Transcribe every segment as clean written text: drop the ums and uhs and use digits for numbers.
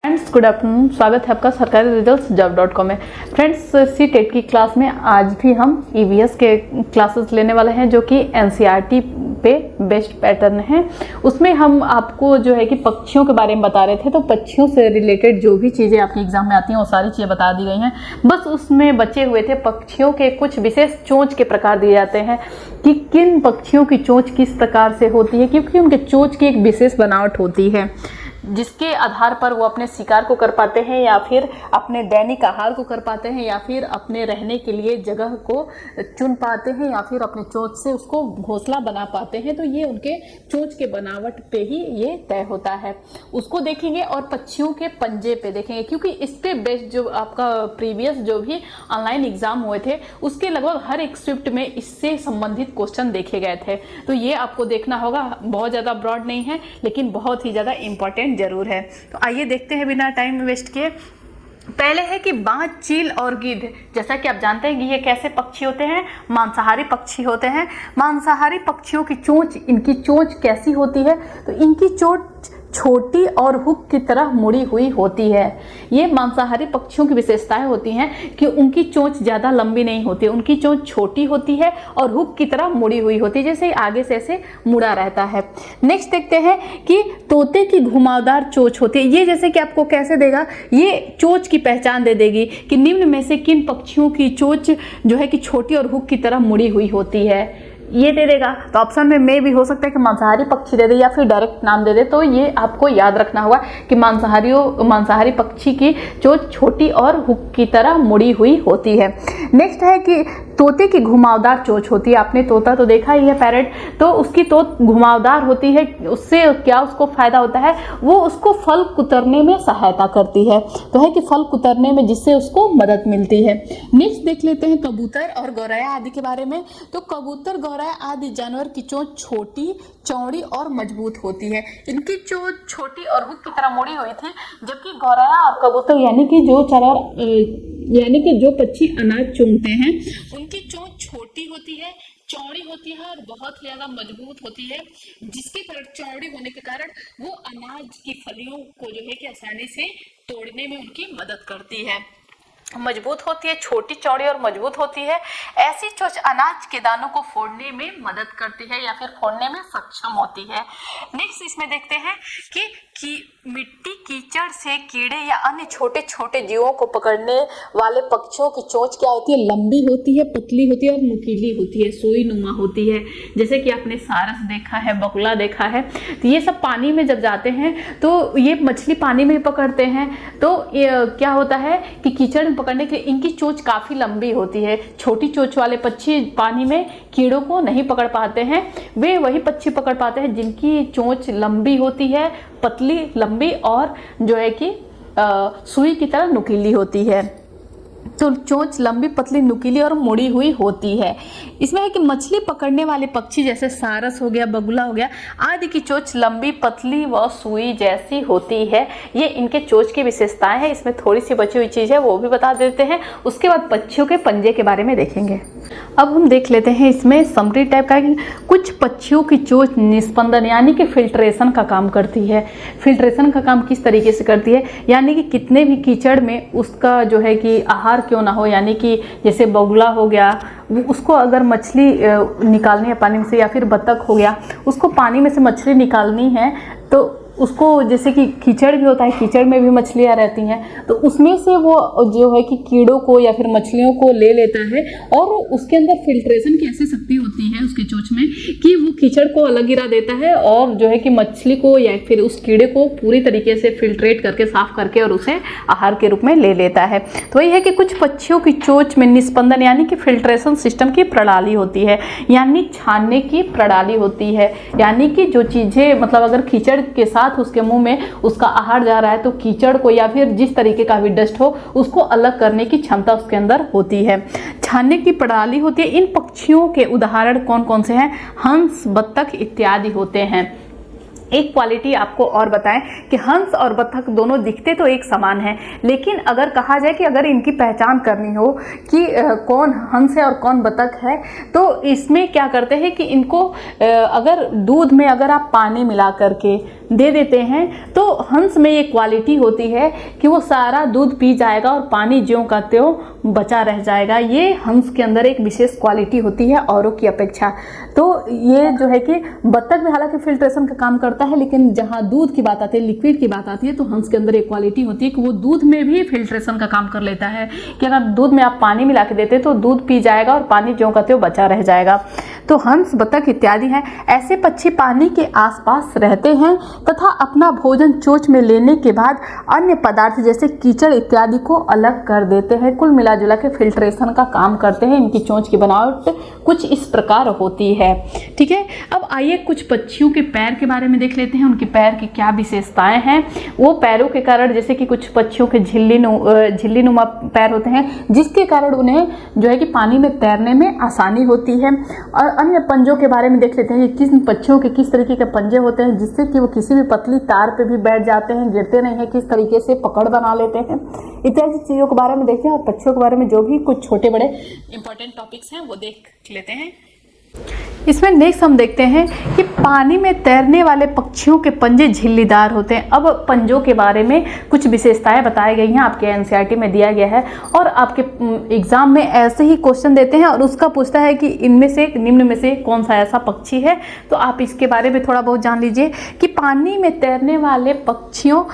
Friends good afternoon, स्वागत है आपका सरकारी रिजल्ट्स जॉब.com में। फ्रेंड्स सी टेट की क्लास में आज भी हम ईवीएस के क्लासेस लेने वाले हैं जो कि एनसीईआरटी पे बेस्ड पैटर्न है। उसमें हम आपको जो है कि पक्षियों के बारे में बता रहे थे, तो पक्षियों से रिलेटेड जो भी चीज़ें आपके एग्जाम में आती हैं वो सारी चीज़ें बता दी गई हैं। बस उसमें बचे हुए थे पक्षियों के कुछ विशेष चोंच के प्रकार दिए जाते हैं कि किन पक्षियों की चोंच किस प्रकार से होती है, क्योंकि उनके चोंच की एक विशेष बनावट होती है जिसके आधार पर वो अपने शिकार को कर पाते हैं या फिर अपने दैनिक आहार को कर पाते हैं या फिर अपने रहने के लिए जगह को चुन पाते हैं या फिर अपने चोंच से उसको घोंसला बना पाते हैं। तो ये उनके चोंच के बनावट पे ही ये तय होता है, उसको देखेंगे। और पक्षियों के पंजे पे देखेंगे, क्योंकि इस पे बेस्ड जो आपका प्रीवियस जो भी ऑनलाइन एग्जाम हुए थे उसके लगभग हर एक शिफ्ट में इससे संबंधित क्वेश्चन देखे गए थे। तो ये आपको देखना होगा, बहुत ज़्यादा ब्रॉड नहीं है लेकिन बहुत ही ज़्यादा इंपॉर्टेंट जरूर है। तो आइए देखते हैं बिना टाइम वेस्ट किए। पहले है कि बाज, चील और गिद्ध। जैसा कि आप जानते हैं कि ये कैसे पक्षी होते हैं, मांसाहारी पक्षी होते हैं। मांसाहारी पक्षियों की चोंच, इनकी चोंच कैसी होती है, तो इनकी चोंच छोटी और हुक की तरह मुड़ी हुई होती है। ये मांसाहारी पक्षियों की विशेषताएं होती हैं कि उनकी चोंच ज़्यादा लंबी नहीं होती, उनकी चोंच छोटी होती है और हुक की तरह मुड़ी हुई होती है, जैसे आगे से ऐसे मुड़ा रहता है। नेक्स्ट देखते हैं कि तोते की घुमावदार चोंच होती है। ये जैसे कि आपको कैसे देगा, ये चोंच की पहचान दे देगी कि निम्न में से किन पक्षियों की चोंच जो है कि छोटी और हुक की तरह मुड़ी हुई होती है, ये दे देगा। तो ऑप्शन में भी हो सकता है कि मांसाहारी पक्षी दे दे या फिर डायरेक्ट नाम दे दे। तो ये आपको याद रखना होगा कि मांसाहारी पक्षी की चोंच छोटी और हुक की तरह मुड़ी हुई होती है। नेक्स्ट है कि तोते की घुमावदार चोंच होती है। आपने तोता तो देखा ही है, पैरेट, तो उसकी चोंच घुमावदार होती है। उससे क्या उसको फायदा होता है, वो उसको फल कुतरने में सहायता करती है। तो है कि फल कुतरने में जिससे उसको मदद मिलती है। नेक्स्ट देख लेते हैं कबूतर और गौरैया आदि के बारे में। तो कबूतर, गौरैया आदि जानवर की चोंच छोटी, चौड़ी और मजबूत होती है। इनकी चोंच छोटी और हुक की तरह मुड़ी हुई थी, जबकि गौरैया और कबूतर यानी कि जो पक्षी अनाज चुनते हैं उनकी चोंच छोटी होती है, चौड़ी होती है और बहुत ज्यादा मजबूत होती है, जिसके कारण चौड़ी होने के कारण वो अनाज की फलियों को जो है कि आसानी से तोड़ने में उनकी मदद करती है। मजबूत होती है, छोटी, चौड़ी और मजबूत होती है। ऐसी चोंच अनाज के दानों को फोड़ने में मदद करती है या फिर फोड़ने में सक्षम होती है। नेक्स्ट इसमें देखते हैं कि मिट्टी, कीचड़ से कीड़े या अन्य छोटे छोटे जीवों को पकड़ने वाले पक्षियों की चोंच क्या होती है, लंबी होती है, पतली होती है और नुकीली होती है, सुई नुमा होती है। जैसे कि आपने सारस देखा है, बगुला देखा है। तो ये सब पानी में जब जाते हैं तो ये मछली पानी में पकड़ते हैं। तो क्या होता है कि कीचड़ में पकड़ने के लिए इनकी चोंच काफी लंबी होती है। छोटी चोंच वाले पक्षी पानी में कीड़ों को नहीं पकड़ पाते हैं, वे वही पक्षी पकड़ पाते हैं जिनकी चोंच लंबी होती है, पतली, लंबी और जो है कि सुई की तरह नुकीली होती है। तो चोंच लंबी, पतली, नुकीली और मुड़ी हुई होती है। इसमें है कि मछली पकड़ने वाले पक्षी जैसे सारस हो गया, बगुला हो गया आदि की चोंच लंबी, पतली व सुई जैसी होती है। ये इनके चोंच की विशेषताएं हैं। इसमें थोड़ी सी बची हुई चीज़ है वो भी बता देते हैं। उसके बाद पक्षियों के पंजे के बारे में देखेंगे। अब हम देख लेते हैं इसमें समरी टाइप का कि कुछ पक्षियों की चोंच निस्पंदन यानी कि फिल्ट्रेशन का काम करती है। फिल्ट्रेशन का काम किस तरीके से करती है, यानी कि कितने भी कीचड़ में उसका जो है कि आहार क्यों ना हो, यानी कि जैसे बगुला हो गया, उसको अगर मछली निकालनी है पानी में से, या फिर बतख हो गया, उसको पानी में से मछली निकालनी है, तो उसको जैसे कि कीचड़ भी होता है, कीचड़ में भी मछलियाँ रहती हैं, तो उसमें से वो जो है कि कीड़ों को या फिर मछलियों को ले लेता है और उसके अंदर फिल्ट्रेशन की ऐसी शक्ति होती है उसके चोंच में कि वो कीचड़ को अलग गिरा देता है और जो है कि मछली को या फिर उस कीड़े को पूरी तरीके से फिल्ट्रेट करके, साफ करके और उसे आहार के रूप में ले लेता है। तो वही है कि कुछ पक्षियों की चोंच में निस्पंदन यानी कि फिल्ट्रेशन सिस्टम की प्रणाली होती है, यानी छानने की प्रणाली होती है। यानी कि जो चीज़ें मतलब अगर कीचड़ के साथ उसके मुंह में उसका आहार जा रहा है तो कीचड़ को या फिर जिस तरीके का भी डस्ट हो उसको अलग करने की क्षमता उसके अंदर होती है, छानने की प्रणाली होती है। इन पक्षियों के उदाहरण कौन कौन से हैं, हंस, बत्तख इत्यादि होते हैं। एक क्वालिटी आपको और बताएं कि हंस और बत्तख दोनों दिखते तो एक समान है, लेकिन अगर कहा जाए कि अगर इनकी पहचान करनी हो कि कौन हंस है और कौन बत्तख है, तो इसमें क्या करते हैं कि इनको अगर दूध में अगर आप पानी मिला करके दे देते हैं तो हंस में ये क्वालिटी होती है कि वो सारा दूध पी जाएगा और पानी ज्यों का त्यों बचा रह जाएगा। ये हंस के अंदर एक विशेष क्वालिटी होती है औरों की अपेक्षा। तो ये जो है कि बत्तख भी हालांकि फिल्ट्रेशन का काम करता है, लेकिन जहाँ दूध की बात आती है, लिक्विड की बात आती है, तो हंस के अंदर एक क्वालिटी होती है कि वो दूध में भी फिल्ट्रेशन का काम कर लेता है कि अगर दूध में आप पानी मिला के देते तो दूध पी जाएगा और पानी ज्यों का त्यों बचा रह जाएगा। तो हंस, बत्तख इत्यादि हैं ऐसे पक्षी पानी के आसपास रहते हैं तथा अपना भोजन चोंच में लेने के बाद अन्य पदार्थ जैसे कीचड़ इत्यादि को अलग कर देते हैं। कुल मिला जुला के फिल्ट्रेशन का काम करते हैं। इनकी चोंच की बनावट कुछ इस प्रकार होती है। ठीक है, अब आइए कुछ पक्षियों के पैर के बारे में देख लेते हैं, उनके पैर की क्या विशेषताएं हैं। वो पैरों के कारण, जैसे कि कुछ पक्षियों के झिल्ली नुमा पैर होते हैं जिसके कारण उन्हें जो है कि पानी में तैरने में आसानी होती है। और अन्य पंजों के बारे में देख लेते हैं, किस पक्षियों के किस तरीके के पंजे होते हैं जिससे कि वो किसी भी पतली तार पे भी बैठ जाते हैं, गिरते नहीं है, किस तरीके से पकड़ बना लेते हैं। इत्यादि चीज़ों के बारे में देखते हैं और पक्षियों के बारे में जो भी कुछ छोटे बड़े इंपॉर्टेंट टॉपिक्स हैं वो देख लेते हैं। इसमें नेक्स्ट हम देखते हैं कि पानी में तैरने वाले पक्षियों के पंजे झिल्लीदार होते हैं। अब पंजों के बारे में कुछ विशेषताएं बताई गई हैं, आपके एनसीईआरटी में दिया गया है और आपके एग्जाम में ऐसे ही क्वेश्चन देते हैं और उसका पूछता है कि इनमें से निम्न में से कौन सा ऐसा पक्षी है। तो आप इसके बारे में थोड़ा बहुत जान लीजिए कि पानी में तैरने वाले पक्षियों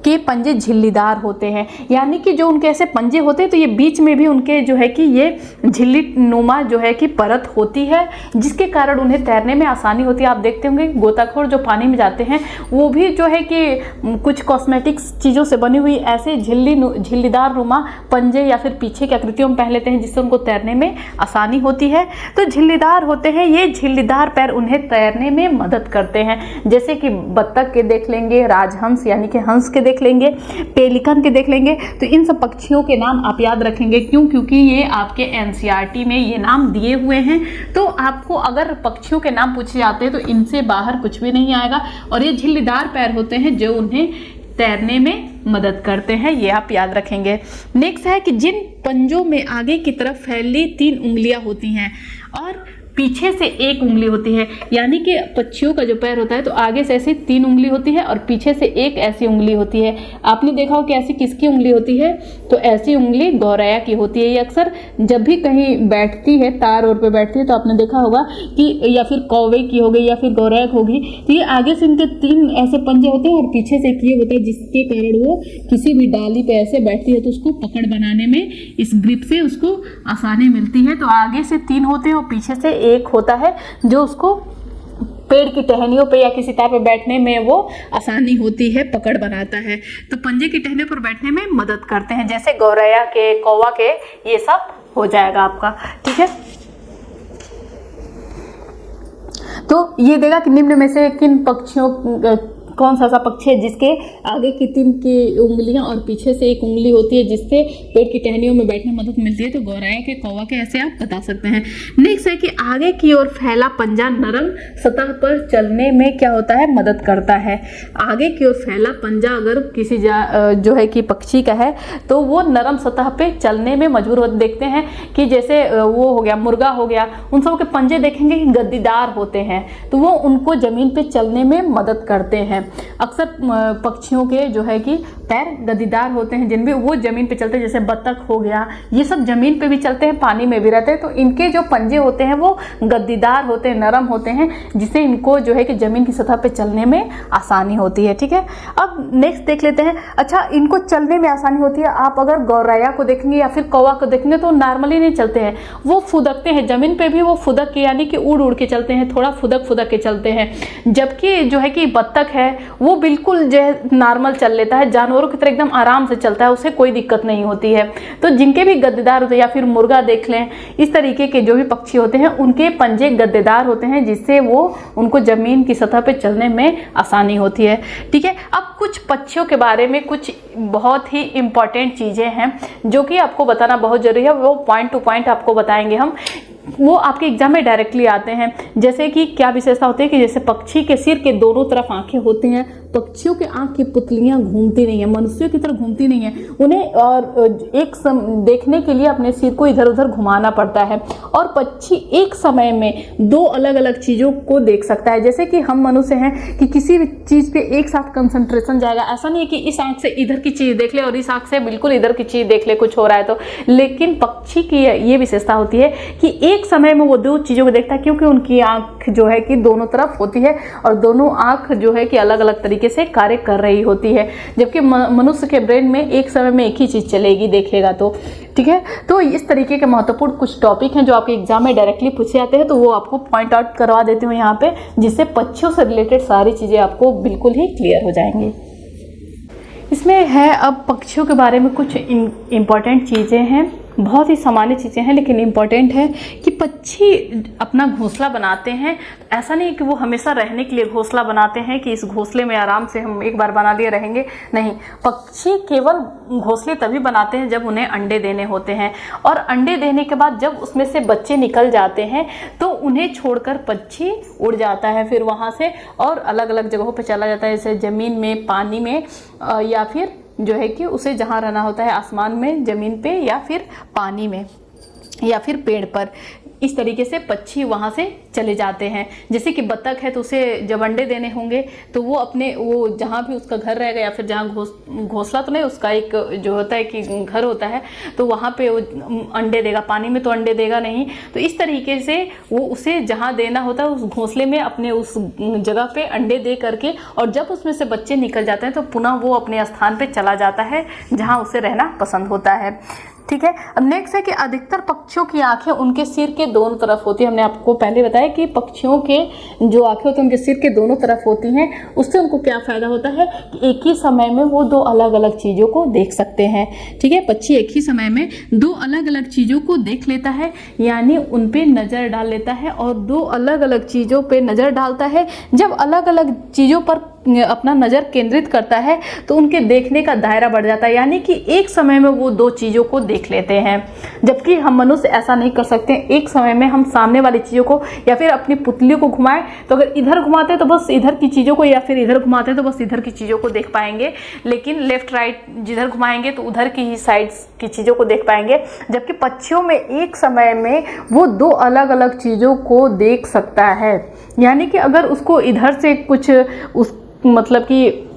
के पंजे झिल्लीदार होते हैं, यानी कि जो उनके ऐसे पंजे होते हैं तो ये बीच में भी उनके जो है कि ये झिल्ली नुमा जो है कि परत होती है जिसके कारण उन्हें तैरने में आसानी होती है। आप देखते होंगे गोताखोर जो पानी में जाते हैं वो भी जो है कि कुछ कॉस्मेटिक्स चीज़ों से बनी हुई ऐसे झिल्लीदार नुमा पंजे या फिर पीछे की आकृतियों में पहन लेते हैं जिससे उनको तैरने में आसानी होती है। तो झिल्लीदार होते हैं ये, झिल्लीदार पैर उन्हें तैरने में मदद करते हैं। जैसे कि बत्तख के देख लेंगे, राजहंस यानी कि हंस के देख लेंगे, पेलिकन के देख लेंगे। तो इन सब पक्षियों के नाम आप याद रखेंगे, क्यों? क्योंकि ये आपके एनसीईआरटी में ये नाम दिए हुए हैं। तो आपको अगर पक्षियों के नाम पूछे जाते हैं तो इनसे बाहर कुछ भी नहीं आएगा। और ये झिल्लीदार पैर होते हैं जो उन्हें तैरने में मदद करते हैं, ये आप याद रखेंगे। नेक्स्ट है कि जिन पंजों में आगे की तरफ फैली 3 उंगलियां होती हैं और पीछे से 1 उंगली होती है, यानी कि पक्षियों का जो पैर होता है तो आगे से ऐसी 3 उंगली होती है और पीछे से 1 ऐसी उंगली होती है। आपने देखा हो कि ऐसी किसकी उंगली होती है? तो ऐसी उंगली गौरैया की होती है। ये अक्सर जब भी कहीं बैठती है, तार ओर पे बैठती है, तो आपने देखा होगा कि या फिर कौवे की हो गई या फिर गौरैया की होगी, तो ये आगे से इनके 3 ऐसे पंजे होते हैं और पीछे से एक ये होता है जिसके कारण वो किसी भी डाली पे ऐसे बैठती है तो उसको पकड़ बनाने में इस ग्रिप से उसको आसानी मिलती है। तो आगे से 3 होते हैं और पीछे से 1 होता है जो उसको पेड़ की टहनियों पे या किसी तार पे बैठने में वो आसानी होती है, पकड़ बनाता है। तो पंजे की टहनियों पर बैठने में मदद करते हैं, जैसे गौरैया के, कौवा के, ये सब हो जाएगा आपका। ठीक है, तो ये देगा कि निम्न में से किन पक्षियों कौन सा ऐसा पक्षी है जिसके आगे की 3 की उंगलियां और पीछे से 1 उंगली होती है जिससे पेड़ की टहनियों में बैठने में मदद मिलती है। तो गौरैया के, कौवा के, ऐसे आप बता सकते हैं। नेक्स्ट है कि आगे की ओर फैला पंजा नरम सतह पर चलने में क्या होता है? मदद करता है। आगे की ओर फैला पंजा अगर किसी जो है कि पक्षी का है तो वो नरम सतह पे चलने में मजबूर होते। देखते हैं कि जैसे वो हो गया, मुर्गा हो गया, उन सब के पंजे देखेंगे कि गद्दीदार होते हैं तो वो उनको जमीन पे चलने में मदद करते हैं। अक्सर पक्षियों के जो है कि पैर गद्दीदार होते हैं जिनमें वो जमीन पे चलते हैं, जैसे बत्तख हो गया, ये सब जमीन पे भी चलते हैं, पानी में भी रहते हैं। तो इनके जो पंजे होते हैं वो गद्दीदार होते हैं, नरम होते हैं, जिससे इनको जो है कि जमीन की सतह पे चलने में आसानी होती है। ठीक है, अब नेक्स्ट देख लेते हैं। अच्छा, इनको चलने में आसानी होती है। आप अगर गौरैया को देखेंगे या फिर कौवा को देखेंगे तो नॉर्मली नहीं चलते हैं, वो फुदकते हैं जमीन पे भी, वो फुदक के यानी कि उड़ उड़ के चलते हैं, थोड़ा फुदक फुदक के चलते हैं। जबकि जो है कि बत्तख है वो बिल्कुल जो है नॉर्मल चल लेता है, जानवरों की तरह एकदम आराम से चलता है, उसे कोई दिक्कत नहीं होती है। तो जिनके भी गद्देदार होते हैं या फिर मुर्गा देख लें, इस तरीके के जो भी पक्षी होते हैं उनके पंजे गद्देदार होते हैं जिससे वो उनको जमीन की सतह पे चलने में आसानी होती है। ठीक है, अब कुछ पक्षियों के बारे में कुछ बहुत ही इंपॉर्टेंट चीज़ें हैं जो कि आपको बताना बहुत जरूरी है, वो पॉइंट टू पॉइंट आपको बताएंगे हम वो आपके एग्जाम में डायरेक्टली आते हैं। जैसे कि क्या विशेषता होती है कि जैसे पक्षी के सिर के दोनों तरफ आंखें होती हैं, पक्षियों के आंख की पुतलियां घूमती नहीं है, मनुष्यों की तरह घूमती नहीं है, उन्हें और देखने के लिए अपने सिर को इधर उधर घुमाना पड़ता है। और पक्षी एक समय में दो अलग अलग चीज़ों को देख सकता है। जैसे कि हम मनुष्य हैं कि किसी भी चीज़ पे एक साथ कंसंट्रेशन जाएगा, ऐसा नहीं है कि इस आंख से इधर की चीज़ देख ले और इस आंख से बिल्कुल इधर की चीज़ देख ले कुछ हो रहा है तो। लेकिन पक्षी की ये विशेषता होती है कि एक समय में वो दो चीज़ों को देखता है, क्योंकि उनकी आंख जो है कि दोनों तरफ होती है और दोनों आंख जो है कि अलग अलग तरीके से कार्य कर रही होती है। जबकि मनुष्य के ब्रेन में एक समय में एक ही चीज़ चलेगी देखेगा तो। ठीक है, तो इस तरीके के महत्वपूर्ण कुछ टॉपिक हैं जो आपके एग्जाम में डायरेक्टली पूछे जाते हैं, तो वो आपको पॉइंट आउट करवा देती हूँ यहाँ पे, जिससे पक्षियों से रिलेटेड सारी चीज़ें आपको बिल्कुल ही क्लियर हो जाएंगी। इसमें है अब पक्षियों के बारे में कुछ इम्पॉर्टेंट चीज़ें हैं, बहुत ही सामान्य चीज़ें हैं लेकिन इम्पॉर्टेंट है कि पक्षी अपना घोंसला बनाते हैं। ऐसा नहीं कि वो हमेशा रहने के लिए घोंसला बनाते हैं कि इस घोंसले में आराम से हम एक बार बना लिए रहेंगे, नहीं। पक्षी केवल घोंसले तभी बनाते हैं जब उन्हें अंडे देने होते हैं, और अंडे देने के बाद जब उसमें से बच्चे निकल जाते हैं तो उन्हें छोड़कर पक्षी उड़ जाता है फिर वहाँ से और अलग अलग जगहों पर चला जाता है, जैसे ज़मीन में, पानी में, या फिर जो है कि उसे जहाँ रहना होता है आसमान में, ज़मीन पे, या फिर पानी में, या फिर पेड़ पर। इस तरीके से पक्षी वहाँ से चले जाते हैं। जैसे कि बतख है तो उसे जब अंडे देने होंगे तो वो अपने वो जहाँ भी उसका घर रहेगा या फिर जहाँ घोंसला तो नहीं, उसका एक जो होता है कि घर होता है, तो वहाँ पे वो अंडे देगा, पानी में तो अंडे देगा नहीं। तो इस तरीके से वो उसे जहाँ देना होता है उस घोंसले में अपने उस जगह पे अंडे दे करके, और जब उसमें से बच्चे निकल जाते हैं तो पुनः वो अपने स्थान पर चला जाता है जहाँ उसे रहना पसंद होता है। ठीक है, अब नेक्स्ट है कि अधिकतर पक्षियों की आंखें उनके सिर के दोनों तरफ होती है। हमने आपको पहले बताया कि पक्षियों के जो आंखें होती हैं उनके सिर के दोनों तरफ होती हैं। उससे उनको क्या फ़ायदा होता है कि एक ही समय में वो दो अलग अलग चीज़ों को देख सकते हैं। ठीक है, पक्षी एक ही समय में दो अलग अलग चीज़ों को देख लेता है, यानी उन पर नज़र डाल लेता है और दो अलग अलग चीज़ों पर नज़र डालता है। जब अलग अलग चीज़ों पर अपना नज़र केंद्रित करता है तो उनके देखने का दायरा बढ़ जाता है, यानी कि एक समय में वो दो चीज़ों को देख लेते हैं। जबकि हम मनुष्य ऐसा नहीं कर सकते। एक समय में हम सामने वाली चीज़ों को या फिर अपनी पुतली को घुमाएं तो अगर इधर घुमाते तो बस इधर की चीज़ों को, या फिर इधर घुमाते तो बस इधर की चीज़ों को देख पाएंगे, लेकिन लेफ्ट राइट जिधर घुमाएंगे तो उधर की ही साइड्स की चीज़ों को देख पाएंगे। जबकि पक्षियों में एक समय में वो दो अलग अलग चीज़ों को देख सकता है, यानी कि अगर उसको इधर से कुछ मतलब कि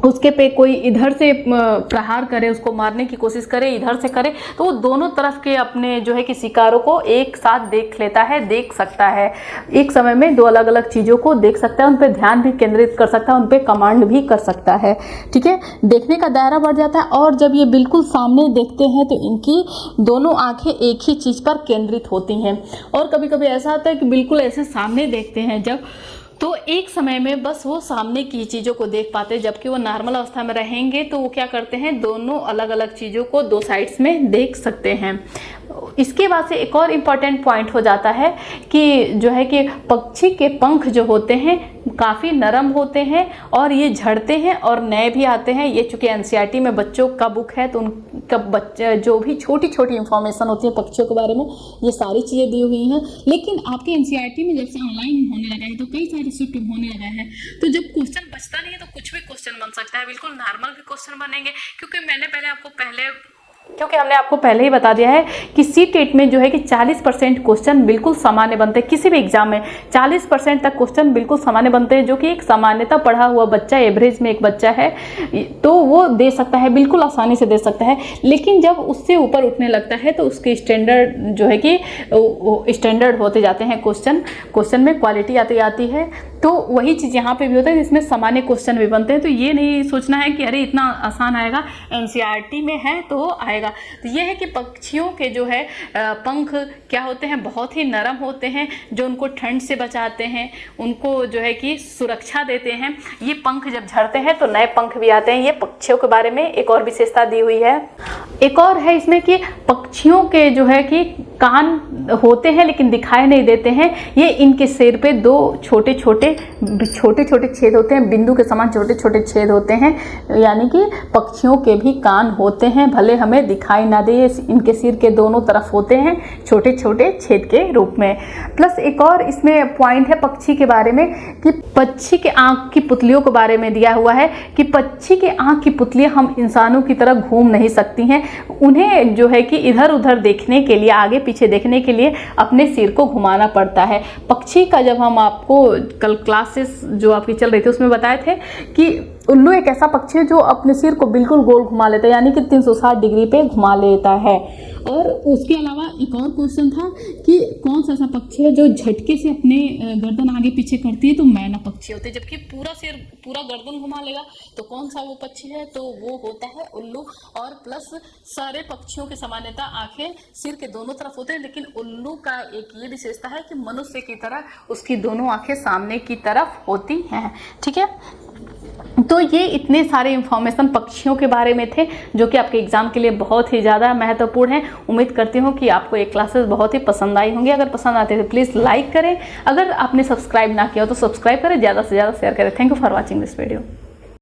उसके पे कोई इधर से प्रहार करे, उसको मारने की कोशिश करे, इधर से करे, तो वो दोनों तरफ के अपने जो है कि शिकारों को एक साथ देख लेता है, देख सकता है। एक समय में दो अलग अलग चीज़ों को देख सकता है, उन पर ध्यान भी केंद्रित कर सकता है, उन पर कमांड भी कर सकता है। ठीक है, देखने का दायरा बढ़ जाता है, और जब ये बिल्कुल सामने देखते हैं तो इनकी दोनों आंखें एक ही चीज़ पर केंद्रित होती हैं। और कभी कभी ऐसा होता है कि बिल्कुल ऐसे सामने देखते हैं जब, तो एक समय में बस वो सामने की चीज़ों को देख पाते हैं। जबकि वो नॉर्मल अवस्था में रहेंगे तो वो क्या करते हैं, दोनों अलग अलग चीज़ों को दो साइड्स में देख सकते हैं। इसके बाद से एक और इम्पॉर्टेंट पॉइंट हो जाता है कि जो है कि पक्षी के पंख जो होते हैं काफ़ी नरम होते हैं और ये झड़ते हैं और नए भी आते हैं। ये चूँकि एनसीईआरटी में बच्चों का बुक है तो उनका बच्चे जो भी छोटी छोटी इन्फॉर्मेशन होती है पक्षियों के बारे में, ये सारी चीज़ें दी हुई हैं। लेकिन आपके एनसीईआरटी में जब से ऑनलाइन होने लगा है तो कई सारे शिफ्ट होने लगा है, तो जब क्वेश्चन बचता नहीं है तो कुछ भी क्वेश्चन बन सकता है, बिल्कुल नॉर्मल भी क्वेश्चन बनेंगे। क्योंकि हमने आपको पहले ही बता दिया है कि सीटेट में जो है कि 40% क्वेश्चन बिल्कुल सामान्य बनते हैं। किसी भी एग्जाम में 40% तक क्वेश्चन बिल्कुल सामान्य बनते हैं, जो कि एक सामान्यता पढ़ा हुआ बच्चा, एवरेज में एक बच्चा है तो वो दे सकता है, बिल्कुल आसानी से दे सकता है। लेकिन जब उससे ऊपर उठने लगता है तो उसके स्टैंडर्ड जो है कि स्टैंडर्ड होते जाते हैं, क्वेश्चन में क्वालिटी आती आती है। तो वही चीज़ यहाँ पे भी होता है जिसमें सामान्य क्वेश्चन भी बनते हैं। तो ये नहीं सोचना है कि अरे इतना आसान आएगा, एनसीईआरटी में है तो आएगा। तो ये है कि पक्षियों के जो है पंख क्या होते हैं, बहुत ही नरम होते हैं, जो उनको ठंड से बचाते हैं, उनको जो है कि सुरक्षा देते हैं। ये पंख जब झड़ते हैं तो नए पंख भी आते हैं। ये पक्षियों के बारे में एक और विशेषता दी हुई है। एक और है इसमें कि पक्षियों के जो है कि कान होते हैं लेकिन दिखाई नहीं देते हैं। ये इनके सिर पे दो छोटे छोटे छेद होते हैं, बिंदु के समान छोटे छोटे छेद होते हैं, यानी कि पक्षियों के भी कान होते हैं, भले हमें दिखाई ना दे। इनके सिर के दोनों तरफ होते हैं छोटे छोटे छेद के रूप में। प्लस एक और इसमें पॉइंट है पक्षी के बारे में कि पक्षी के आँख की पुतलियों के बारे में दिया हुआ है कि पक्षी के आँख की पुतलियाँ हम इंसानों की तरह घूम नहीं सकती हैं। उन्हें जो है कि इधर उधर देखने के लिए, आगे पीछे देखने के लिए अपने सिर को घुमाना पड़ता है। पक्षी का जब हम आपको कल क्लासेस जो आपकी चल रही थी उसमें बताए थे कि उल्लू एक ऐसा पक्षी है जो अपने सिर को बिल्कुल गोल घुमा लेता है, यानी कि 360 डिग्री पे घुमा लेता है। और उसके अलावा एक और क्वेश्चन था कि कौन सा ऐसा पक्षी है जो झटके से अपने गर्दन आगे पीछे करती है, तो मैना पक्षी होते हैं। जबकि पूरा सिर पूरा गर्दन घुमा लेगा तो कौन सा वो पक्षी है, तो वो होता है उल्लू। और प्लस सारे पक्षियों की सामान्यता आंखें सिर के दोनों तरफ होते हैं, लेकिन उल्लू का एक ये विशेषता है कि मनुष्य की तरह उसकी दोनों आंखें सामने की तरफ होती हैं। ठीक है, तो ये इतने सारे इंफॉर्मेशन पक्षियों के बारे में थे जो कि आपके एग्जाम के लिए बहुत ही ज़्यादा महत्वपूर्ण है। उम्मीद करती हूँ कि आपको ये क्लासेस बहुत ही पसंद आई होंगी। अगर पसंद आते हैं तो प्लीज़ लाइक करें, अगर आपने सब्सक्राइब ना किया हो तो सब्सक्राइब करें, ज़्यादा से ज़्यादा शेयर करें। Thank you for watching this video.